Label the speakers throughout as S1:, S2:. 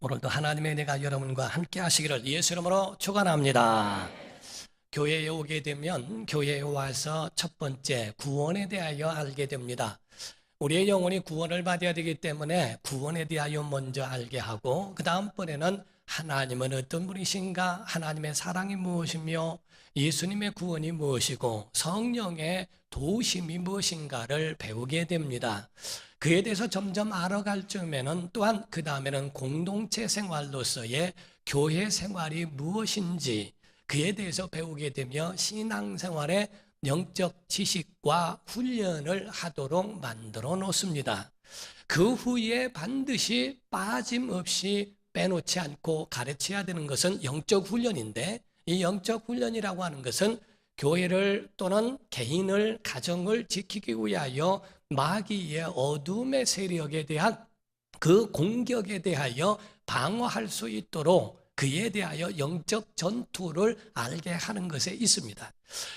S1: 오늘도 하나님의 은혜가 여러분과 함께 하시기를 예수 이름으로 축원합니다. 교회에 오게 되면 교회에 와서 첫 번째 구원에 대하여 알게 됩니다. 우리의 영혼이 구원을 받아야 되기 때문에 구원에 대하여 먼저 알게 하고, 그 다음번에는 하나님은 어떤 분이신가, 하나님의 사랑이 무엇이며 예수님의 구원이 무엇이고 성령의 도우심이 무엇인가를 배우게 됩니다. 그에 대해서 점점 알아갈 쯤에는 또한 그 다음에는 공동체 생활로서의 교회 생활이 무엇인지 그에 대해서 배우게 되며 신앙생활의 영적 지식과 훈련을 하도록 만들어 놓습니다. 그 후에 반드시 빠짐없이 빼놓지 않고 가르쳐야 되는 것은 영적 훈련인데, 이 영적 훈련이라고 하는 것은 교회를 또는 개인을, 가정을 지키기 위하여 마귀의 어둠의 세력에 대한 그 공격에 대하여 방어할 수 있도록 그에 대하여 영적 전투를 알게 하는 것에 있습니다.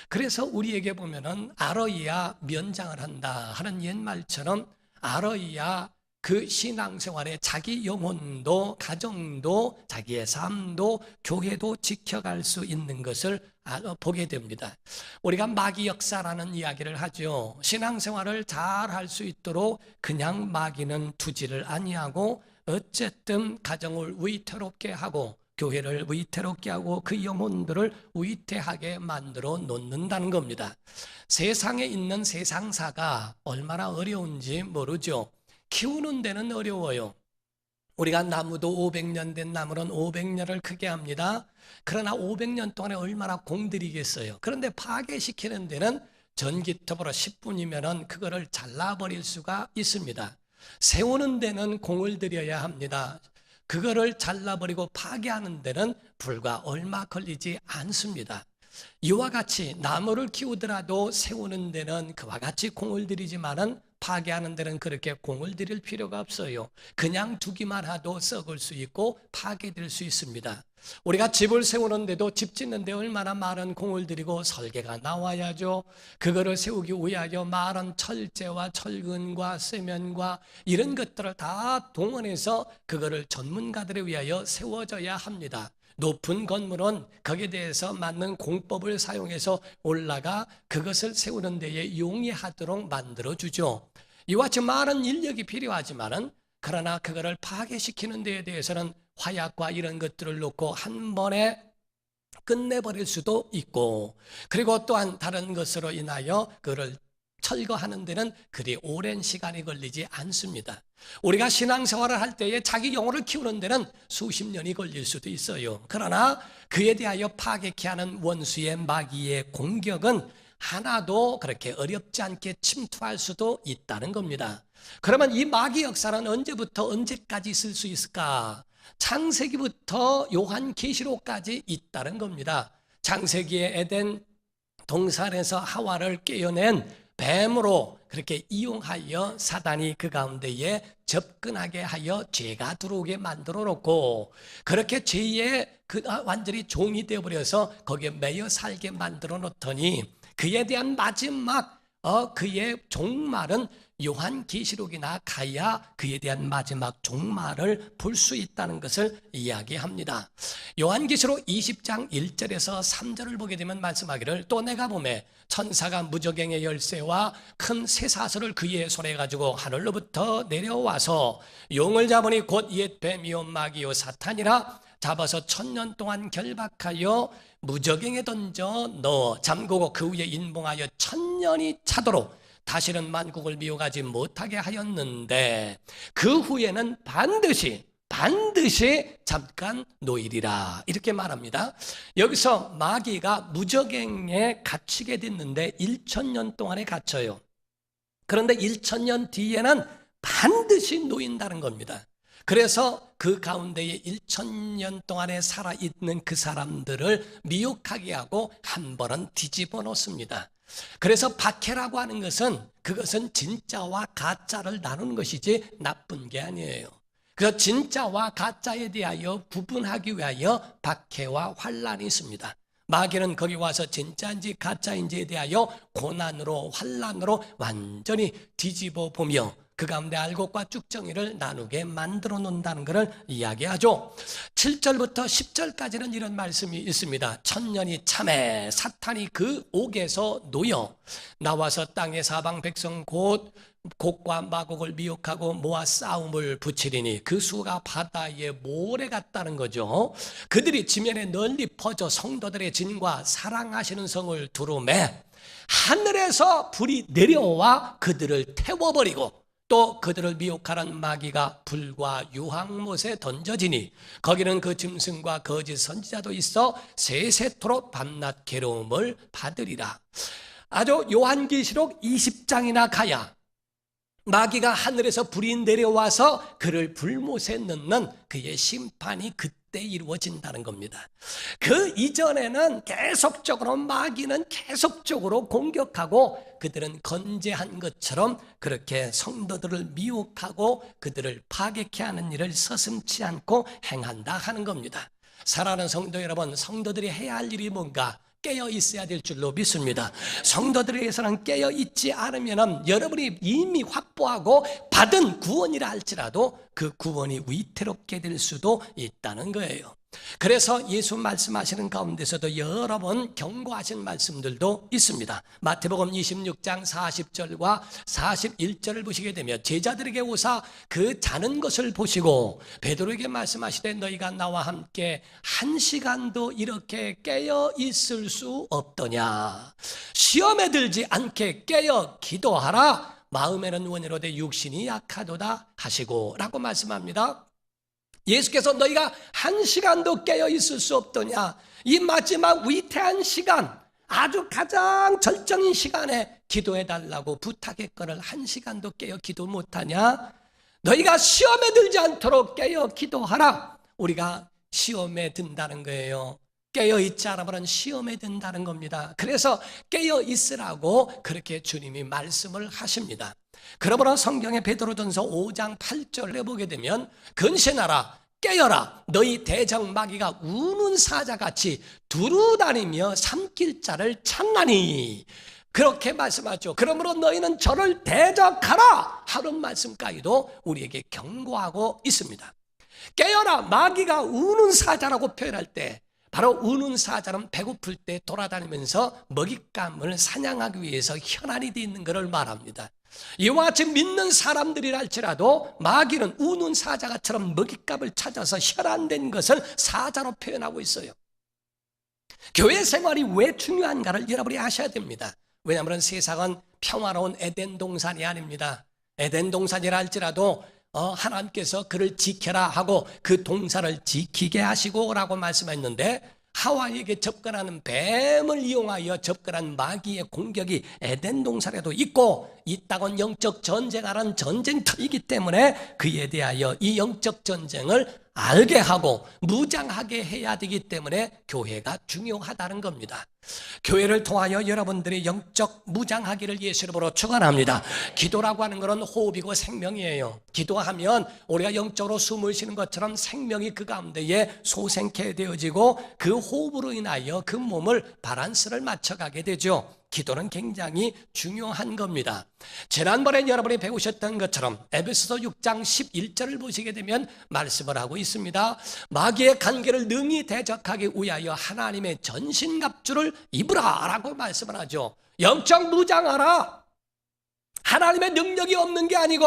S1: 그래서 우리에게 보면은 알아야 면장을 한다 하는 옛말처럼 알아야 그 신앙생활에 자기 영혼도 가정도 자기의 삶도 교회도 지켜갈 수 있는 것을 보게 됩니다. 우리가 마귀 역사라는 이야기를 하죠. 신앙생활을 잘 할 수 있도록 그냥 마귀는 두지를 아니하고 어쨌든 가정을 위태롭게 하고 교회를 위태롭게 하고 그 영혼들을 위태하게 만들어 놓는다는 겁니다. 세상에 있는 세상사가 얼마나 어려운지 모르죠. 키우는 데는 어려워요. 우리가 나무도 500년 된 나무는 500년을 크게 합니다. 그러나 500년 동안에 얼마나 공들이겠어요. 그런데 파괴시키는 데는 전기톱으로 10분이면 그거를 잘라버릴 수가 있습니다. 세우는 데는 공을 들여야 합니다. 그거를 잘라버리고 파괴하는 데는 불과 얼마 걸리지 않습니다. 이와 같이 나무를 키우더라도 세우는 데는 그와 같이 공을 들이지만은 파괴하는 데는 그렇게 공을 들일 필요가 없어요. 그냥 두기만 해도 썩을 수 있고 파괴될 수 있습니다. 우리가 집을 세우는데도 집 짓는데 얼마나 많은 공을 들이고 설계가 나와야죠. 그거를 세우기 위하여 많은 철제와 철근과 세면과 이런 것들을 다 동원해서 그거를 전문가들에 의하여 세워져야 합니다. 높은 건물은 거기에 대해서 맞는 공법을 사용해서 올라가 그것을 세우는 데에 용이하도록 만들어주죠. 이와 같이 많은 인력이 필요하지만은 그러나 그거를 파괴시키는 데에 대해서는 화약과 이런 것들을 놓고 한 번에 끝내버릴 수도 있고, 그리고 또한 다른 것으로 인하여 그거를 철거하는 데는 그리 오랜 시간이 걸리지 않습니다. 우리가 신앙생활을 할 때에 자기 영혼을 키우는 데는 수십 년이 걸릴 수도 있어요. 그러나 그에 대하여 파괴케 하는 원수의 마귀의 공격은 하나도 그렇게 어렵지 않게 침투할 수도 있다는 겁니다. 그러면 이 마귀 역사는 언제부터 언제까지 있을 수 있을까? 창세기부터 요한계시록까지 있다는 겁니다. 창세기의 에덴 동산에서 하와를 깨어낸 뱀으로 그렇게 이용하여 사단이 그 가운데에 접근하게 하여 죄가 들어오게 만들어 놓고, 그렇게 죄의 완전히 종이 되어버려서 거기에 매여 살게 만들어 놓더니 그에 대한 마지막 그의 종말은 요한계시록이나 가야 그에 대한 마지막 종말을 볼 수 있다는 것을 이야기합니다. 요한계시록 20장 1절에서 3절을 보게 되면 말씀하기를, 또 내가 보매 천사가 무저갱의 열쇠와 큰 쇠사슬을 그의 손에 가지고 하늘로부터 내려와서 용을 잡으니 곧 옛 뱀이요 마귀요 사탄이라 잡아서 1000년 동안 결박하여 무저갱에 던져 넣어 잠그고 그 위에 인봉하여 1000년이 차도록 다시는 만국을 미혹하지 못하게 하였는데 그 후에는 반드시 잠깐 놓이리라, 이렇게 말합니다. 여기서 마귀가 무저갱에 갇히게 됐는데 1000년 동안에 갇혀요. 그런데 1000년 뒤에는 반드시 놓인다는 겁니다. 그래서 그 가운데에 1000년 동안에 살아있는 그 사람들을 미혹하게 하고 한 번은 뒤집어 놓습니다. 그래서 박해라고 하는 것은 그것은 진짜와 가짜를 나누는 것이지 나쁜 게 아니에요. 그래서 진짜와 가짜에 대하여 구분하기 위하여 박해와 환란이 있습니다. 마귀는 거기 와서 진짜인지 가짜인지에 대하여 고난으로 환란으로 완전히 뒤집어 보며 그 가운데 알곡과 쭉정이를 나누게 만들어 놓는다는 것을 이야기하죠. 7절부터 10절까지는 이런 말씀이 있습니다. 천년이 참에 사탄이 그 옥에서 놓여 나와서 땅의 사방 백성 곧 곡과 마곡을 미혹하고 모아 싸움을 붙이리니 그 수가 바다의 모래 같다는 거죠. 그들이 지면에 널리 퍼져 성도들의 진과 사랑하시는 성을 두루매 하늘에서 불이 내려와 그들을 태워버리고 또 그들을 미혹하는 마귀가 불과 유황못에 던져지니 거기는 그 짐승과 거짓 선지자도 있어 세세토록 밤낮 괴로움을 받으리라. 아주 요한계시록 20장이나 가야 마귀가 하늘에서 불이 내려와서 그를 불못에 넣는 그의 심판이 그때 이루어진다는 겁니다. 그 이전에는 계속적으로 마귀는 계속적으로 공격하고 그들은 건재한 것처럼 그렇게 성도들을 미혹하고 그들을 파괴케 하는 일을 서슴지 않고 행한다 하는 겁니다. 사랑하는 성도 여러분, 성도들이 해야 할 일이 뭔가? 깨어 있어야 될 줄로 믿습니다. 성도들에게서는 깨어 있지 않으면 여러분이 이미 확보하고 받은 구원이라 할지라도 그 구원이 위태롭게 될 수도 있다는 거예요. 그래서 예수 말씀하시는 가운데서도 여러 번 경고하신 말씀들도 있습니다. 마태복음 26장 40절과 41절을 보시게 되면 제자들에게 오사 그 자는 것을 보시고 베드로에게 말씀하시되 너희가 나와 함께 1시간도 이렇게 깨어 있을 수 없더냐. 시험에 들지 않게 깨어 기도하라. 마음에는 원이로되 육신이 약하도다 하시고 라고 말씀합니다. 예수께서 너희가 1시간도 깨어 있을 수 없더냐. 이 마지막 위태한 시간, 아주 가장 절정인 시간에 기도해달라고 부탁했거늘 1시간도 깨어 기도 못하냐. 너희가 시험에 들지 않도록 깨어 기도하라. 우리가 시험에 든다는 거예요. 깨어 있지 않으면 시험에 든다는 겁니다. 그래서 깨어 있으라고 그렇게 주님이 말씀을 하십니다. 그러므로 성경의 베드로전서 5장 8절에 보게 되면 근신하라 깨어라 너희 대적 마귀가 우는 사자같이 두루다니며 삼킬 자를 찾나니 그렇게 말씀하죠. 그러므로 너희는 저를 대적하라 하는 말씀까지도 우리에게 경고하고 있습니다. 깨어라 마귀가 우는 사자라고 표현할 때 바로 우는 사자는 배고플 때 돌아다니면서 먹잇감을 사냥하기 위해서 현안이 되어 있는 것을 말합니다. 이와 같이 믿는 사람들이라 할지라도 마귀는 우는 사자가처럼 먹잇감을 찾아서 혈안된 것을 사자로 표현하고 있어요. 교회 생활이 왜 중요한가를 여러분이 아셔야 됩니다. 왜냐하면 세상은 평화로운 에덴 동산이 아닙니다. 에덴 동산이라 할지라도 하나님께서 그를 지켜라 하고 그 동산을 지키게 하시고 라고 말씀했는데 하와에게 접근하는 뱀을 이용하여 접근한 마귀의 공격이 에덴 동산에도 있고 이 땅은 영적 전쟁하는 전쟁터이기 때문에 그에 대하여 이 영적 전쟁을 알게 하고 무장하게 해야 되기 때문에 교회가 중요하다는 겁니다. 교회를 통하여 여러분들이 영적 무장하기를 예수 이름으로 축원합니다. 기도라고 하는 것은 호흡이고 생명이에요. 기도하면 우리가 영적으로 숨을 쉬는 것처럼 생명이 그 가운데에 솟생케 되어지고 그 호흡으로 인하여 그 몸을 바란스를 맞춰가게 되죠. 기도는 굉장히 중요한 겁니다. 지난번에 여러분이 배우셨던 것처럼 에베소서 6장 11절을 보시게 되면 말씀을 하고 있습니다. 마귀의 간계를 능히 대적하기 위하여 하나님의 전신갑주를 입으라 라고 말씀을 하죠. 영적 무장하라. 하나님의 능력이 없는 게 아니고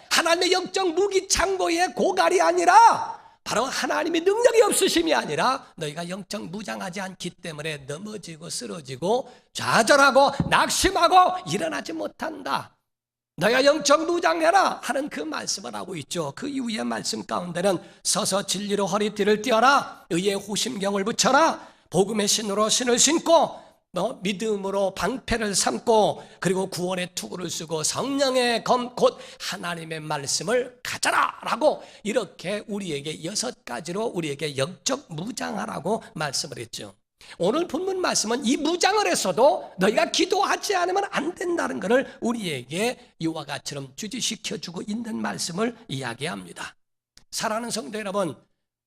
S1: 하나님의 영적 무기 창고의 고갈이 아니라 바로 하나님의 능력이 없으심이 아니라 너희가 영적 무장하지 않기 때문에 넘어지고 쓰러지고 좌절하고 낙심하고 일어나지 못한다. 너희가 영적 무장해라 하는 그 말씀을 하고 있죠. 그 이후의 말씀 가운데는 서서 진리로 허리띠를 띠어라 의의 호심경을 붙여라 복음의 신으로 신을 신고 믿음으로 방패를 삼고 그리고 구원의 투구를 쓰고 성령의 검 곧 하나님의 말씀을 가져라 라고 이렇게 우리에게 6가지로 우리에게 영적 무장하라고 말씀을 했죠. 오늘 본문 말씀은 이 무장을 했어도 너희가 기도하지 않으면 안 된다는 것을 우리에게 이와 같이처럼 주지시켜주고 있는 말씀을 이야기합니다. 사랑하는 성도 여러분,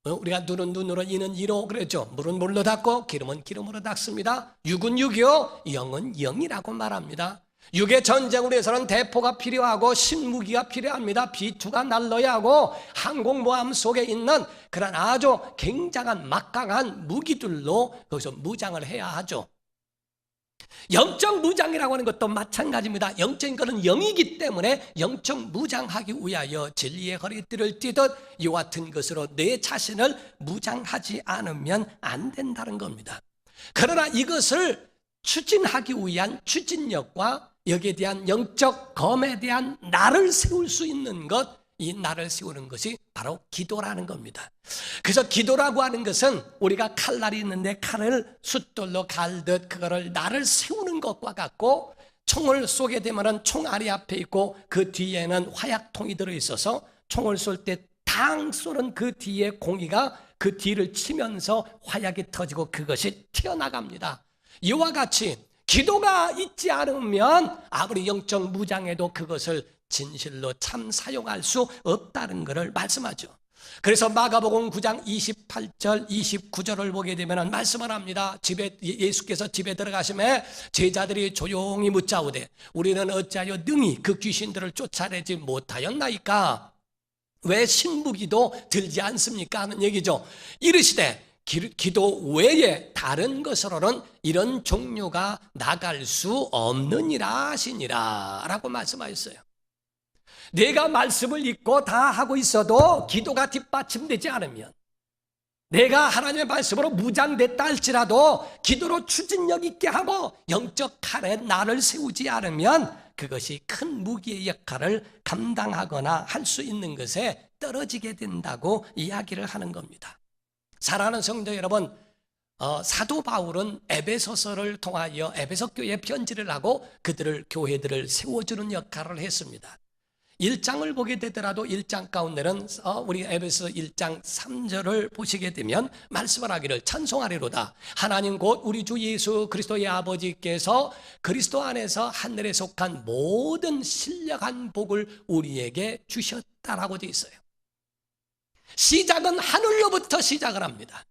S1: 우리가 눈은 눈으로 이는 이로 그랬죠. 물은 물로 닦고 기름은 기름으로 닦습니다. 육은 육이요 영은 영이라고 말합니다. 육의 전쟁을 위해서는 대포가 필요하고 신무기가 필요합니다. 비투가 날라야 하고 항공모함 속에 있는 그런 아주 굉장한 막강한 무기들로 거기서 무장을 해야 하죠. 영적 무장이라고 하는 것도 마찬가지입니다. 영적인 것은 영이기 때문에 영적 무장하기 위하여 진리의 허리띠를 띠듯 이와 같은 것으로 내 자신을 무장하지 않으면 안 된다는 겁니다. 그러나 이것을 추진하기 위한 추진력과 여기에 대한 영적 검에 대한 날을 세울 수 있는 것, 이 날을 세우는 것이 바로 기도라는 겁니다. 그래서 기도라고 하는 것은 우리가 칼날이 있는데 칼을 숫돌로 갈듯 그거를 날을 세우는 것과 같고, 총을 쏘게 되면 총알이 앞에 있고 그 뒤에는 화약통이 들어있어서 총을 쏠 때 당 쏘는 그 뒤에 공이가 그 뒤를 치면서 화약이 터지고 그것이 튀어나갑니다. 이와 같이 기도가 있지 않으면 아무리 영적 무장해도 그것을 진실로 참 사용할 수 없다는 것을 말씀하죠. 그래서 마가복음 9장 28절 29절을 보게 되면 말씀을 합니다. 예수께서 집에 들어가시매 제자들이 조용히 묻자오되 우리는 어찌하여 능히 그 귀신들을 쫓아내지 못하였나이까? 왜 신무기도 들지 않습니까? 하는 얘기죠. 이르시되 기도 외에 다른 것으로는 이런 종류가 나갈 수 없느니라 하시니라 라고 말씀하셨어요. 내가 말씀을 읽고 다 하고 있어도 기도가 뒷받침되지 않으면, 내가 하나님의 말씀으로 무장됐다 할지라도 기도로 추진력 있게 하고 영적 칼에 나를 세우지 않으면 그것이 큰 무기의 역할을 감당하거나 할 수 있는 것에 떨어지게 된다고 이야기를 하는 겁니다. 사랑하는 성도 여러분, 사도 바울은 에베소서를 통하여 에베소 교회에 편지를 하고 그들을 교회들을 세워주는 역할을 했습니다. 1장을 보게 되더라도 1장 가운데는 우리 에베소 1장 3절을 보시게 되면 말씀을 하기를 찬송하리로다. 하나님 곧 우리 주 예수 그리스도의 아버지께서 그리스도 안에서 하늘에 속한 모든 신령한 복을 우리에게 주셨다라고 되어 있어요. 시작은 하늘로부터 시작을 합니다.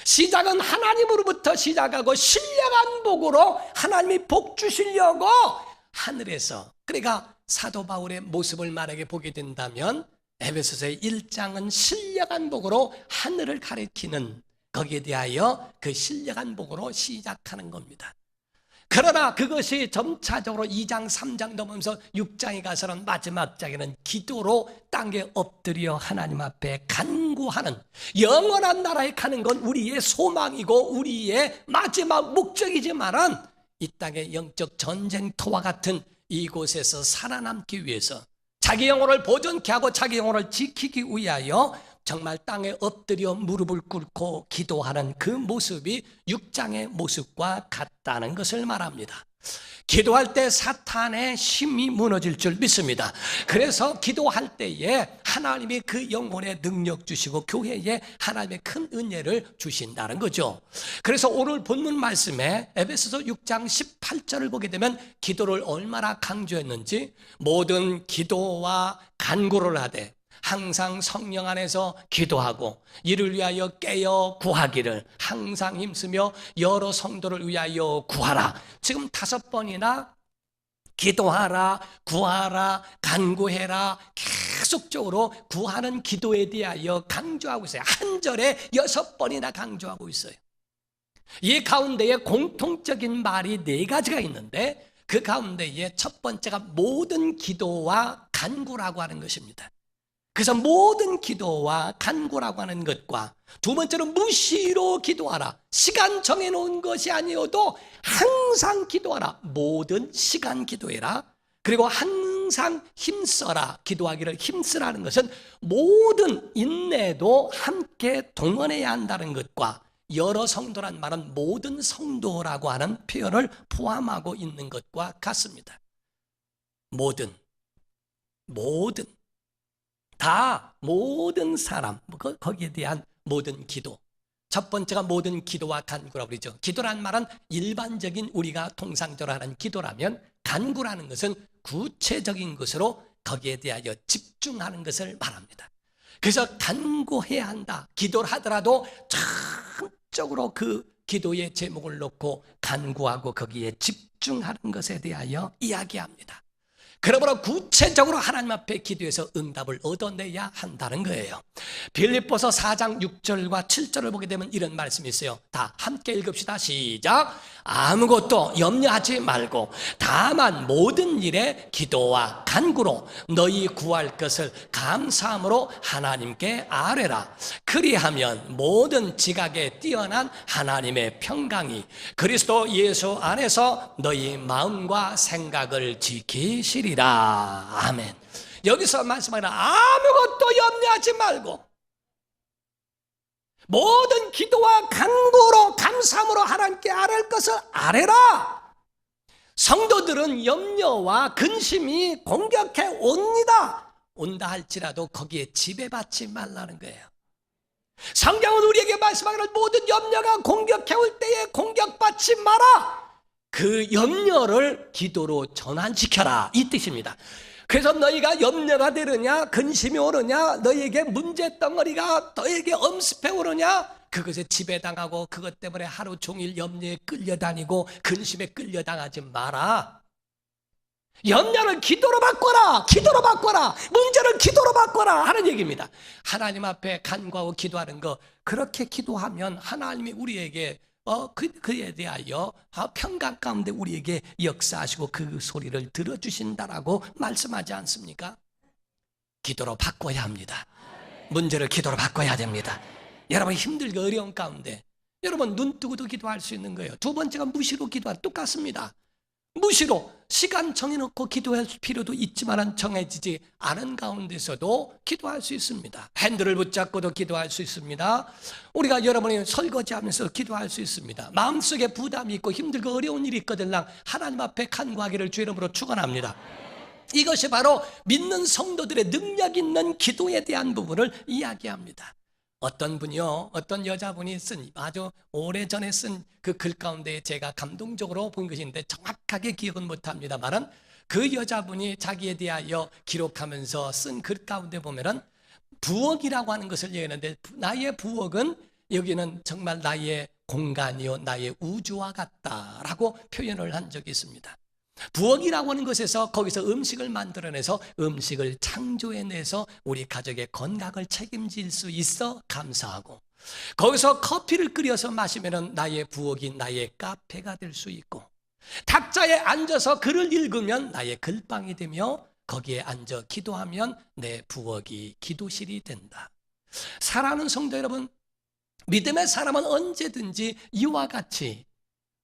S1: 시작은 하나님으로부터 시작하고 신령한 복으로 하나님이 복 주시려고 하늘에서, 그러니까 사도 바울의 모습을 만약에 보게 된다면 에베소서의 1장은 신령한 복으로 하늘을 가리키는, 거기에 대하여 그 신령한 복으로 시작하는 겁니다. 그러나 그것이 점차적으로 2장 3장 넘으면서 6장에 가서는 마지막 장에는 기도로 땅에 엎드려 하나님 앞에 간구하는, 영원한 나라에 가는 건 우리의 소망이고 우리의 마지막 목적이지만은 이 땅의 영적 전쟁터와 같은 이곳에서 살아남기 위해서 자기 영혼을 보존케 하고 자기 영혼을 지키기 위하여 정말 땅에 엎드려 무릎을 꿇고 기도하는 그 모습이 6장의 모습과 같다는 것을 말합니다. 기도할 때 사탄의 힘이 무너질 줄 믿습니다. 그래서 기도할 때에 하나님이 그 영혼의 능력 주시고 교회에 하나님의 큰 은혜를 주신다는 거죠. 그래서 오늘 본문 말씀에 에베소서 6장 18절을 보게 되면 기도를 얼마나 강조했는지, 모든 기도와 간구를 하되 항상 성령 안에서 기도하고 이를 위하여 깨어 구하기를 항상 힘쓰며 여러 성도를 위하여 구하라. 지금 5번이나 기도하라, 구하라, 간구해라, 계속적으로 구하는 기도에 대하여 강조하고 있어요. 한 절에 6번이나 강조하고 있어요. 이 가운데에 공통적인 말이 4가지가 있는데 그 가운데에 첫 번째가 모든 기도와 간구라고 하는 것입니다. 그래서 모든 기도와 간구라고 하는 것과, 두 번째는 무시로 기도하라. 시간 정해놓은 것이 아니어도 항상 기도하라. 모든 시간 기도해라. 그리고 항상 힘써라. 기도하기를 힘쓰라는 것은 모든 인내도 함께 동원해야 한다는 것과, 여러 성도란 말은 모든 성도라고 하는 표현을 포함하고 있는 것과 같습니다. 모든 사람, 거기에 대한 모든 기도. 첫 번째가 모든 기도와 간구라고 그러죠. 기도란 말은 일반적인 우리가 통상적으로 하는 기도라면, 간구라는 것은 구체적인 것으로 거기에 대하여 집중하는 것을 말합니다. 그래서 간구해야 한다. 기도를 하더라도 전적으로 그 기도의 제목을 놓고 간구하고 거기에 집중하는 것에 대하여 이야기합니다. 그러므로 구체적으로 하나님 앞에 기도해서 응답을 얻어내야 한다는 거예요. 빌립보서 4장 6절과 7절을 보게 되면 이런 말씀이 있어요. 다 함께 읽읍시다. 시작. 아무것도 염려하지 말고 다만 모든 일에 기도와 간구로 너희 구할 것을 감사함으로 하나님께 아뢰라. 그리하면 모든 지각에 뛰어난 하나님의 평강이 그리스도 예수 안에서 너희 마음과 생각을 지키시리라. 아멘. 여기서 말씀하는 아무것도 염려하지 말고 모든 기도와 간구로 감사함으로 하나님께 아뢰을 것을 아뢰라. 성도들은 염려와 근심이 공격해 온다 할지라도 거기에 지배받지 말라는 거예요. 성경은 우리에게 말씀하기를 모든 염려가 공격해 올 때에 공격받지 마라. 그 염려를 기도로 전환시켜라, 이 뜻입니다. 그래서 너희가 염려가 되느냐, 근심이 오느냐, 너희에게 문제덩어리가 너희에게 엄습해 오느냐, 그것에 지배당하고 그것 때문에 하루 종일 염려에 끌려다니고 근심에 끌려당하지 마라. 염려를 기도로 바꿔라. 문제를 기도로 바꿔라 하는 얘기입니다. 하나님 앞에 간구하고 기도하는 거, 그렇게 기도하면 하나님이 우리에게 그에 대하여 평강 가운데 우리에게 역사하시고 그 소리를 들어주신다라고 말씀하지 않습니까? 기도로 바꿔야 합니다. 문제를 기도로 바꿔야 됩니다. 여러분 힘들고 어려운 가운데 여러분 눈 뜨고도 기도할 수 있는 거예요. 두 번째가 무시로 기도할, 똑같습니다. 무시로 시간 정해놓고 기도할 필요도 있지만 정해지지 않은 가운데서도 기도할 수 있습니다. 핸들을 붙잡고도 기도할 수 있습니다. 우리가 여러분이 설거지하면서 기도할 수 있습니다. 마음속에 부담이 있고 힘들고 어려운 일이 있거든요. 하나님 앞에 간구하기를 주 이름으로 축원합니다. 이것이 바로 믿는 성도들의 능력 있는 기도에 대한 부분을 이야기합니다. 어떤 분이요, 어떤 여자분이 쓴 아주 오래전에 쓴 그 글 가운데 제가 감동적으로 본 것인데 정확하게 기억은 못합니다만 그 여자분이 자기에 대하여 기록하면서 쓴 글 가운데 보면은 부엌이라고 하는 것을 얘기하는데, 나의 부엌은 여기는 정말 나의 공간이요 나의 우주와 같다라고 표현을 한 적이 있습니다. 부엌이라고 하는 것에서 거기서 음식을 만들어내서 음식을 창조해내서 우리 가족의 건강을 책임질 수 있어 감사하고, 거기서 커피를 끓여서 마시면 나의 부엌이 나의 카페가 될 수 있고, 탁자에 앉아서 글을 읽으면 나의 글방이 되며 거기에 앉아 기도하면 내 부엌이 기도실이 된다. 사랑하는 성도 여러분, 믿음의 사람은 언제든지 이와 같이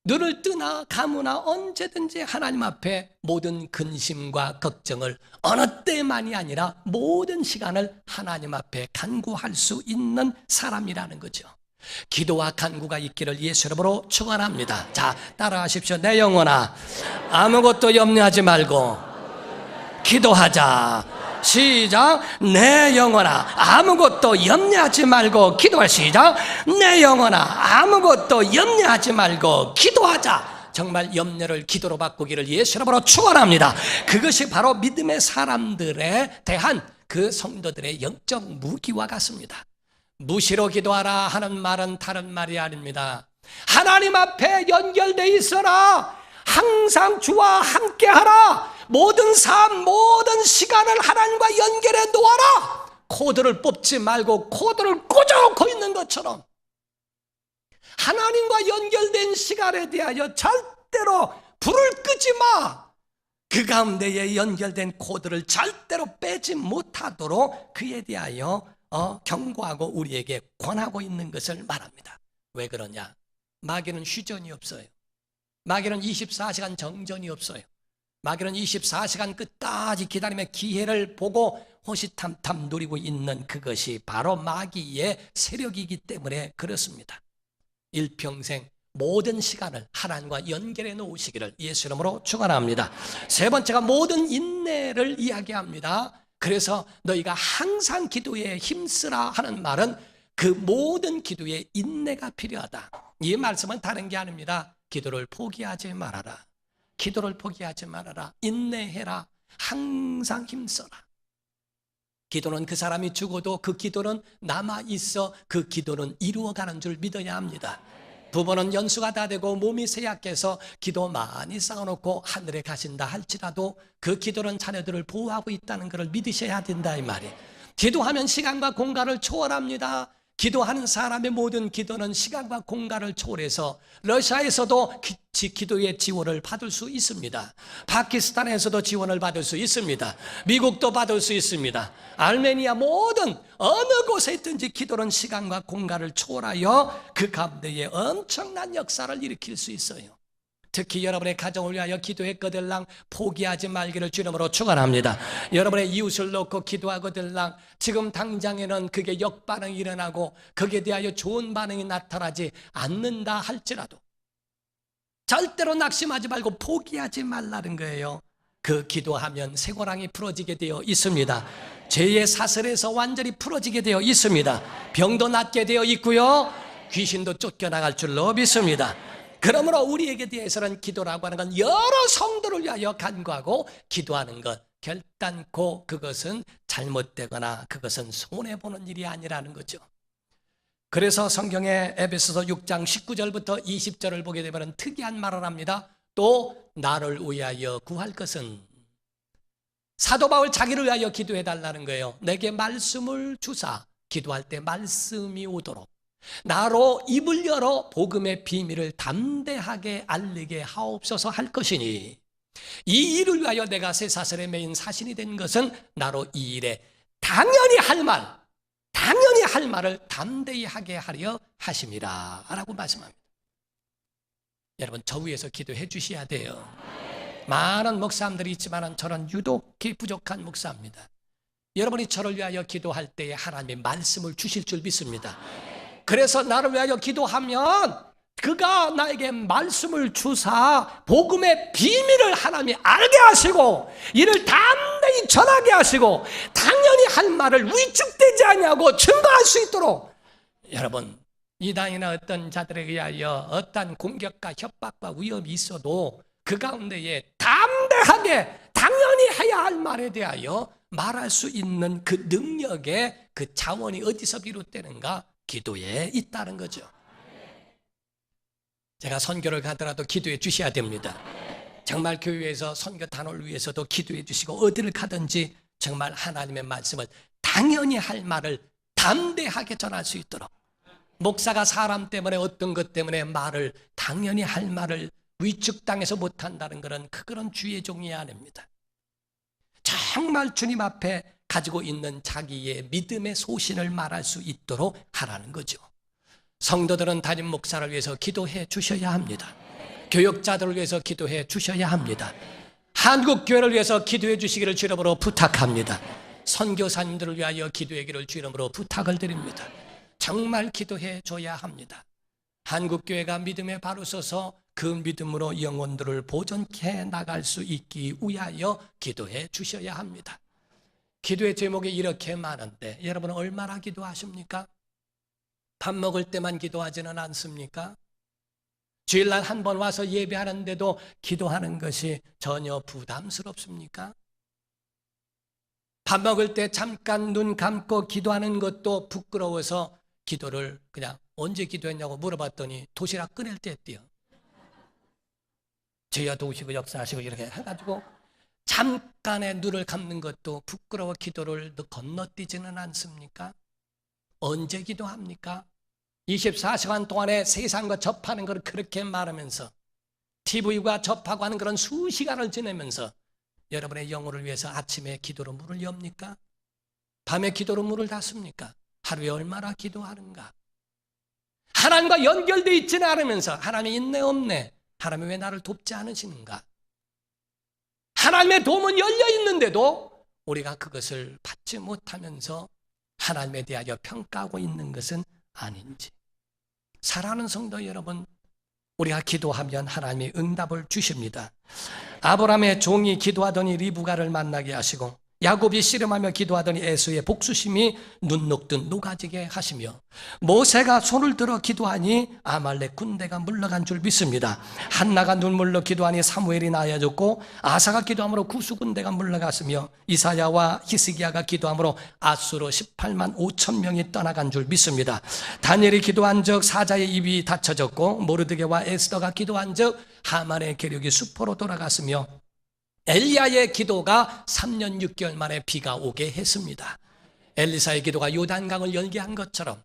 S1: 눈을 뜨나 감으나 언제든지 하나님 앞에 모든 근심과 걱정을 어느 때만이 아니라 모든 시간을 하나님 앞에 간구할 수 있는 사람이라는 거죠. 기도와 간구가 있기를 예수 이름으로 축원합니다. 자, 따라하십시오. 내 영혼아, 아무것도 염려하지 말고 기도하자. 시작. 내 영혼아, 아무것도 염려하지 말고 기도할. 시작. 내 영혼아, 아무것도 염려하지 말고 기도하자. 정말 염려를 기도로 바꾸기를 예수 이름으로 축원합니다. 그것이 바로 믿음의 사람들에 대한 그 성도들의 영적 무기와 같습니다. 무시로 기도하라 하는 말은 다른 말이 아닙니다. 하나님 앞에 연결돼 있어라. 항상 주와 함께하라. 모든 삶, 모든 시간을 하나님과 연결해 놓아라. 코드를 뽑지 말고 코드를 꽂아놓고 있는 것처럼 하나님과 연결된 시간에 대하여 절대로 불을 끄지 마. 그 가운데에 연결된 코드를 절대로 빼지 못하도록 그에 대하여 경고하고 우리에게 권하고 있는 것을 말합니다. 왜 그러냐? 마귀는 휴전이 없어요. 마귀는 24시간 정전이 없어요. 마귀는 24시간 끝까지 기다리며 기회를 보고 호시탐탐 누리고 있는 그것이 바로 마귀의 세력이기 때문에 그렇습니다. 일평생 모든 시간을 하나님과 연결해 놓으시기를 예수 이름으로 축원합니다. 세 번째가 모든 인내를 이야기합니다. 그래서 너희가 항상 기도에 힘쓰라 하는 말은 그 모든 기도에 인내가 필요하다. 이 말씀은 다른 게 아닙니다. 기도를 포기하지 말아라. 기도를 포기하지 말아라. 인내해라. 항상 힘써라. 기도는 그 사람이 죽어도 그 기도는 남아있어 그 기도는 이루어가는 줄 믿어야 합니다. 부모는 연수가 다 되고 몸이 쇠약해서 기도 많이 쌓아놓고 하늘에 가신다 할지라도 그 기도는 자녀들을 보호하고 있다는 것을 믿으셔야 된다 이 말이에요. 기도하면 시간과 공간을 초월합니다. 기도하는 사람의 모든 기도는 시간과 공간을 초월해서 러시아에서도 기도의 지원을 받을 수 있습니다. 파키스탄에서도 지원을 받을 수 있습니다. 미국도 받을 수 있습니다. 아르메니아 모든 어느 곳에 있든지 기도는 시간과 공간을 초월하여 그 가운데에 엄청난 역사를 일으킬 수 있어요. 특히 여러분의 가정을 위하여 기도했거들랑 포기하지 말기를 주님으로 축원합니다. 여러분의 이웃을 놓고 기도하거들랑 지금 당장에는 그게 역반응이 일어나고 거기에 대하여 좋은 반응이 나타나지 않는다 할지라도 절대로 낙심하지 말고 포기하지 말라는 거예요. 그 기도하면 쇠고랑이 풀어지게 되어 있습니다. 죄의 사슬에서 완전히 풀어지게 되어 있습니다. 병도 낫게 되어 있고요, 귀신도 쫓겨나갈 줄로 믿습니다. 그러므로 우리에게 대해서는 기도라고 하는 건 여러 성도를 위하여 간구하고 기도하는 것, 결단코 그것은 잘못되거나 그것은 손해보는 일이 아니라는 거죠. 그래서 성경의 에베소서 6장 19절부터 20절을 보게 되면 특이한 말을 합니다. 또 나를 위하여 구할 것은, 사도 바울 자기를 위하여 기도해달라는 거예요. 내게 말씀을 주사, 기도할 때 말씀이 오도록 나로 입을 열어 복음의 비밀을 담대하게 알리게 하옵소서 할 것이니, 이 일을 위하여 내가 쇠사슬에 매인 사신이 된 것은 나로 이 일에 당연히 할 말을 담대히 하게 하려 하심이라 라고 말씀합니다. 여러분, 저 위에서 기도해 주셔야 돼요. 많은 목사님들이 있지만 저는 유독 부족한 목사입니다. 여러분이 저를 위하여 기도할 때에 하나님의 말씀을 주실 줄 믿습니다. 그래서 나를 위하여 기도하면 그가 나에게 말씀을 주사 복음의 비밀을 하나님이 알게 하시고 이를 담대히 전하게 하시고 당연히 할 말을 위축되지 아니하고 증거할 수 있도록, 여러분, 이단이나 어떤 자들에 의하여 어떤 공격과 협박과 위협이 있어도 그 가운데에 담대하게 당연히 해야 할 말에 대하여 말할 수 있는 그 능력의 그 자원이 어디서 비롯되는가? 기도에 있다는 거죠. 제가 선교를 가더라도 기도해 주셔야 됩니다. 정말 교회에서 선교 단원을 위해서도 기도해 주시고 어디를 가든지 정말 하나님의 말씀을 당연히 할 말을 담대하게 전할 수 있도록, 목사가 사람 때문에 어떤 것 때문에 말을 당연히 할 말을 위축당해서 못한다는 것은 그런 주의 종이 아닙니다. 정말 주님 앞에 가지고 있는 자기의 믿음의 소신을 말할 수 있도록 하라는 거죠. 성도들은 담임 목사를 위해서 기도해 주셔야 합니다. 교역자들을 위해서 기도해 주셔야 합니다. 한국교회를 위해서 기도해 주시기를 주 이름으로 부탁합니다. 선교사님들을 위하여 기도하기를 주 이름으로 부탁을 드립니다. 정말 기도해 줘야 합니다. 한국교회가 믿음에 바로 서서 그 믿음으로 영혼들을 보존해 나갈 수 있기 위하여 기도해 주셔야 합니다. 기도의 제목이 이렇게 많은데 여러분은 얼마나 기도하십니까? 밥 먹을 때만 기도하지는 않습니까? 주일날 한 번 와서 예배하는데도 기도하는 것이 전혀 부담스럽습니까? 밥 먹을 때 잠깐 눈 감고 기도하는 것도 부끄러워서 기도를 그냥 언제 기도했냐고 물어봤더니 도시락 꺼낼 때 했대요. 저희가 도우시고 역사하시고 이렇게 해가지고 잠깐의 눈을 감는 것도 부끄러워 기도를 건너뛰지는 않습니까? 언제 기도합니까? 24시간 동안에 세상과 접하는 걸 그렇게 말하면서 TV와 접하고 하는 그런 수시간을 지내면서 여러분의 영혼을 위해서 아침에 기도로 문을 엽니까? 밤에 기도로 문을 닫습니까? 하루에 얼마나 기도하는가? 하나님과 연결되어 있지는 않으면서 하나님이 있네 없네, 하나님이 왜 나를 돕지 않으시는가? 하나님의 도움은 열려 있는데도 우리가 그것을 받지 못하면서 하나님에 대하여 평가하고 있는 것은 아닌지, 사랑하는 성도 여러분, 우리가 기도하면 하나님이 응답을 주십니다. 아브라함의 종이 기도하더니 리브가를 만나게 하시고, 야곱이 씨름하며 기도하더니 에서의 복수심이 눈 녹듯 녹아지게 하시며, 모세가 손을 들어 기도하니 아말렉 군대가 물러간 줄 믿습니다. 한나가 눈물로 기도하니 사무엘이 나아졌고, 아사가 기도함으로 구수 군대가 물러갔으며, 이사야와 히스기야가 기도함으로 아수르 18만 5천 명이 떠나간 줄 믿습니다. 다니엘이 기도한 적 사자의 입이 닫혀졌고, 모르드게와 에스더가 기도한 적 하만의 계력이 수포로 돌아갔으며, 엘리야의 기도가 3년 6개월 만에 비가 오게 했습니다. 엘리사의 기도가 요단강을 열게 한 것처럼,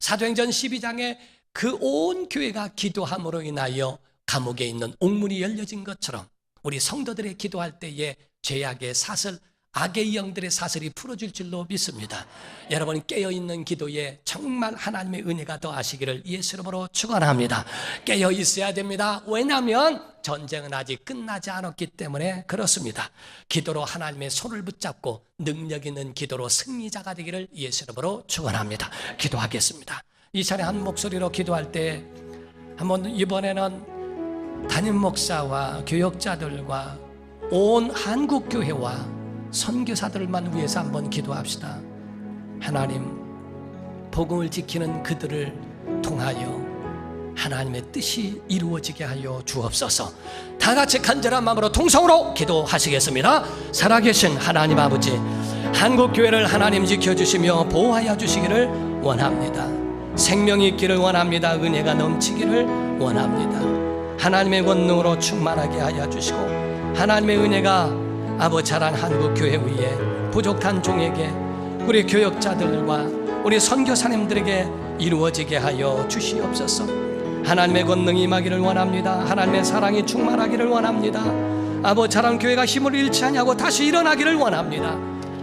S1: 사도행전 12장에 그 온 교회가 기도함으로 인하여 감옥에 있는 옥문이 열려진 것처럼, 우리 성도들의 기도할 때에 죄악의 사슬, 악의 영들의 사슬이 풀어질 줄로 믿습니다. 여러분, 깨어있는 기도에 정말 하나님의 은혜가 더하시기를 예수 이름으로 축원합니다. 깨어 있어야 됩니다. 왜냐하면 전쟁은 아직 끝나지 않았기 때문에 그렇습니다. 기도로 하나님의 손을 붙잡고 능력 있는 기도로 승리자가 되기를 예수 이름으로 축원합니다. 기도하겠습니다. 이 차례 한 목소리로 기도할 때 한번 이번에는 담임 목사와 교역자들과 온 한국 교회와 선교사들만 위해서 한번 기도합시다. 하나님, 복음을 지키는 그들을 통하여 하나님의 뜻이 이루어지게 하여 주옵소서. 다 같이 간절한 마음으로 통성으로 기도하시겠습니다. 살아계신 하나님 아버지, 한국교회를 하나님 지켜주시며 보호하여 주시기를 원합니다. 생명이 있기를 원합니다. 은혜가 넘치기를 원합니다. 하나님의 권능으로 충만하게 하여 주시고, 하나님의 은혜가 아버지란 한국교회 위에 부족한 종에게, 우리 교역자들과 우리 선교사님들에게 이루어지게 하여 주시옵소서. 하나님의 권능이 임하기를 원합니다. 하나님의 사랑이 충만하기를 원합니다. 아버지란 교회가 힘을 잃지 아니하고 다시 일어나기를 원합니다.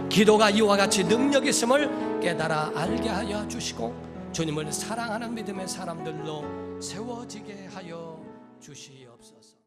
S1: 기도가 이와 같이 능력 있음을 깨달아 알게 하여 주시고, 주님을 사랑하는 믿음의 사람들로 세워지게 하여 주시옵소서.